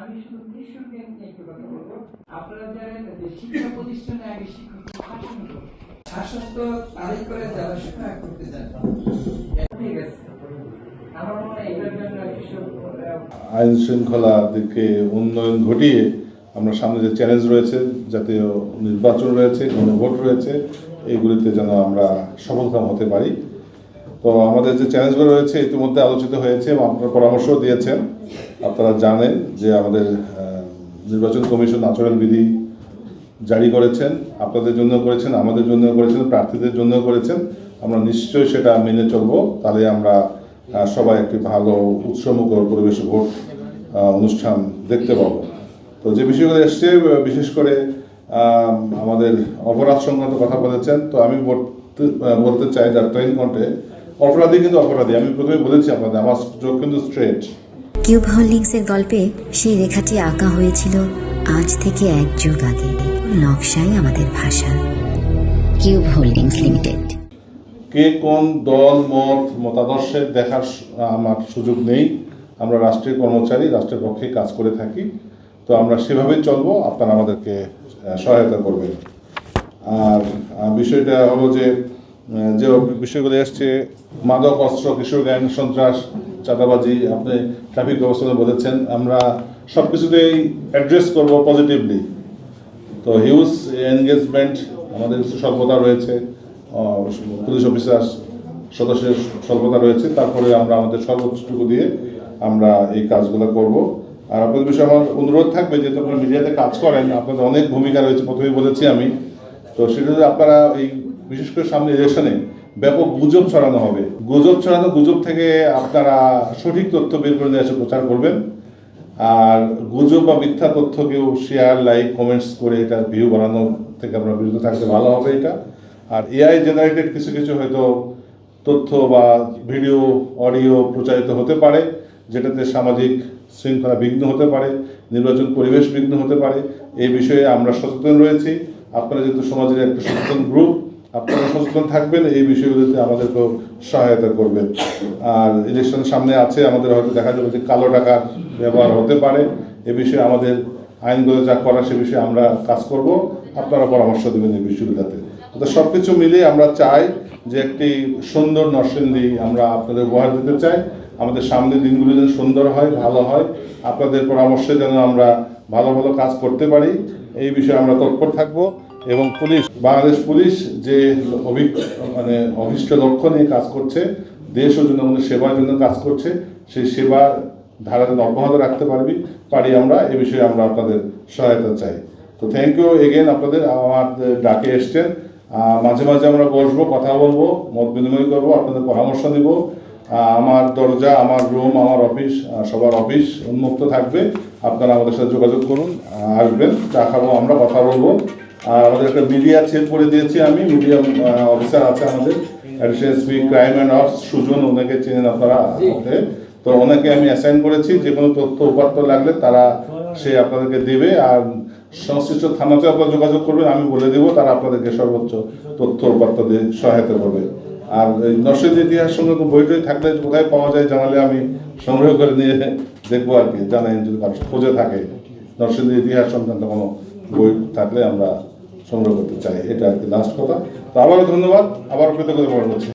আমি শুধু কৃষককে নিয়ে একটু কথা বলবো। আপনারা জানেন যে শিক্ষা প্রতিষ্ঠানে আগে শিক্ষক শাসন করতো, শাসন তো তারিখ করে যারা শিক্ষা করতে চান। ঠিক আছে, আমার মনে হয় এটার জন্য কৃষক আইন শৃঙ্খলা দিকে উন্নয়ন ঘটিয়ে আমরা সামনে যে চ্যালেঞ্জ রয়েছে, জাতীয় নির্বাচন রয়েছে, গণভোট রয়েছে, এইগুলিতে যেন আমরা সফলকাম হতে পারি। তো আমাদের যে চ্যালেঞ্জগুলো রয়েছে ইতিমধ্যে আলোচিত হয়েছে এবং আপনারা পরামর্শও দিয়েছেন। আপনারা জানেন যে আমাদের নির্বাচন কমিশন আচরণবিধি জারি করেছেন, আপনাদের জন্য করেছেন, আমাদের জন্য করেছেন, প্রার্থীদের জন্য করেছেন। আমরা নিশ্চয়ই সেটা মেনে চলবো, তাহলে আমরা সবাই একটি ভালো উৎসমুখর পরিবেশ ভোট অনুষ্ঠান দেখতে পাবো। তো যে বিষয়গুলো এসছে, বিশেষ করে আমাদের অপরাধ সংক্রান্ত কথা বলেছেন। তো আমি বলতে চাই ট্রেন কণ্ঠে, অপরাধী কিন্তু অপরাধী। আমি প্রথমে বলেছি আপনাদের, আমার চোখ কিন্তু স্ট্রেট। কিউব হোল্ডিংসের গল্পে সেই রেখাটি আঁকা হয়েছিল আজ থেকে 1 যুগ আগে। নকশাই আমাদের ভাষা। Cube holdings limited. কে কোন দল মতাদর্শের দেখার আমার সুযোগ নেই। আমরা রাষ্ট্রের কর্মচারী, রাষ্ট্রের পক্ষে কাজ করে থাকি। তো আমরা সেভাবেই চলবো, আপনারা আমাদেরকে সহায়তা করবেন। আর বিষয়টা হলো যে বিষয়গুলো এসছে, মাদক অস্ত্র, কিশোর গ্যাং, সন্ত্রাস, চাঁদাবাজি, আপনি ট্রাফিক ব্যবস্থা বলেছেন, আমরা সব কিছুতেই অ্যাড্রেস করব পজিটিভলি। তো হিউজ এনগেজমেন্ট, আমাদের স্বল্পতা রয়েছে, পুলিশ অফিসার সদস্যের স্বল্পতা রয়েছে, তারপরে আমরা আমাদের সর্বোচ্চটুকু দিয়ে আমরা এই কাজগুলো করব। আর আপনাদের বিষয়ে আমার অনুরোধ থাকবে, যেহেতু আপনারা মিডিয়াতে কাজ করেন, আপনাদের অনেক ভূমিকা রয়েছে, প্রথমেই বলেছি আমি। তো সেটা আপনারা এই বিশেষ করে সামনে ইলেকশনে ব্যাপক গুজব ছড়ানো হবে, গুজব থেকে আপনারা সঠিক তথ্য বের করে নিয়ে এসে প্রচার করবেন। আর গুজব বা মিথ্যা তথ্য কেউ শেয়ার, লাইক, কমেন্টস করে এটা ভিউ বানানো থেকে আমরা বিরত থাকতে ভালো হবে এটা। আর এআই জেনারেটেড কিছু কিছু হয়তো তথ্য বা ভিডিও, অডিও প্রচারিত হতে পারে, যেটাতে সামাজিক শৃঙ্খলা বিঘ্ন হতে পারে, নির্বাচন পরিবেশ বিঘ্ন হতে পারে। এই বিষয়ে আমরা সচেতন রয়েছি। আপনারা যেহেতু সমাজের একটা সচেতন গ্রুপ, আপনারা সচেতন থাকবেন, এই বিষয়গুলোতে আমাদেরকেও সহায়তা করবেন। আর ইলেকশন সামনে আছে, আমাদের হয়তো দেখা যাবে যে কালো টাকার ব্যবহার হতে পারে। এ বিষয়ে আমাদের আইনগুলো যা করা, সে বিষয়ে আমরা কাজ করব, আপনারা পরামর্শ দেবেন এই বিষয়গুলোতে। তো সব কিছু মিলিয়ে আমরা চাই যে একটি সুন্দর নরসিংদী আমরা আপনাদের উপহার দিতে চাই। আমাদের সামনের দিনগুলো যেন সুন্দর হয়, ভালো হয়, আপনাদের পরামর্শে যেন আমরা ভালো ভালো কাজ করতে পারি, এই বিষয়ে আমরা তৎপর থাকব। এবং বাংলাদেশ পুলিশ যে অভিষ্ট লক্ষ্য নিয়ে কাজ করছে, দেশ ও জনগণের সেবার জন্য কাজ করছে, সেই সেবার ধারা যেন অব্যাহত রাখতে পারি আমরা, এ বিষয়ে আমরা আপনাদের সহায়তা চাই। তো থ্যাংক ইউ এগেন, আপনাদের আমাদের ডাকে এসছেন। মাঝে মাঝে আমরা বসবো, কথা বলবো, মত বিনিময় করবো, আপনাদের পরামর্শ দিব। আমার দরজা, আমার রুম, আমার অফিস, সবার অফিস উন্মুক্ত থাকবে। আপনারা আমাদের সাথে যোগাযোগ করুন, আসবেন, চা খাবো, আমরা কথা বলবো। আর আমাদের একটা মিডিয়া সেল করে দিয়েছি আমি, মিডিয়া অফিসার আছে আমাদের, SP crime and ops Sujan, ওনাকে চেনেন আপনারা। তো ওনাকে আমি অ্যাসাইন করেছি, যে কোনো তথ্য উপাত্ত লাগলে সে আপনাদেরকে দেবে। আর সংশ্লিষ্ট থানাতে আপনারা যোগাযোগ করবেন, আমি বলে দেবো, তারা আপনাদেরকে সর্বোচ্চ তথ্য উপাত্ত দিয়ে সহায়তা করবে। আর এই নরসিংদী ইতিহাস সঙ্গে বইটই থাকলে কোথায় পাওয়া যায় জানালে আমি সংগ্রহ করে নিয়ে দেখবো আর কি, জানাই যদি কারো খোঁজে থাকে নরসিংদী ইতিহাস সংক্রান্ত কোনো বই থাকলে আমরা সংগ্রহ করতে চাই, এটা আর কি লাস্ট কথা। তো আবারও ধন্যবাদ, আবারও কৃতজ্ঞতা প্রকাশ করছি।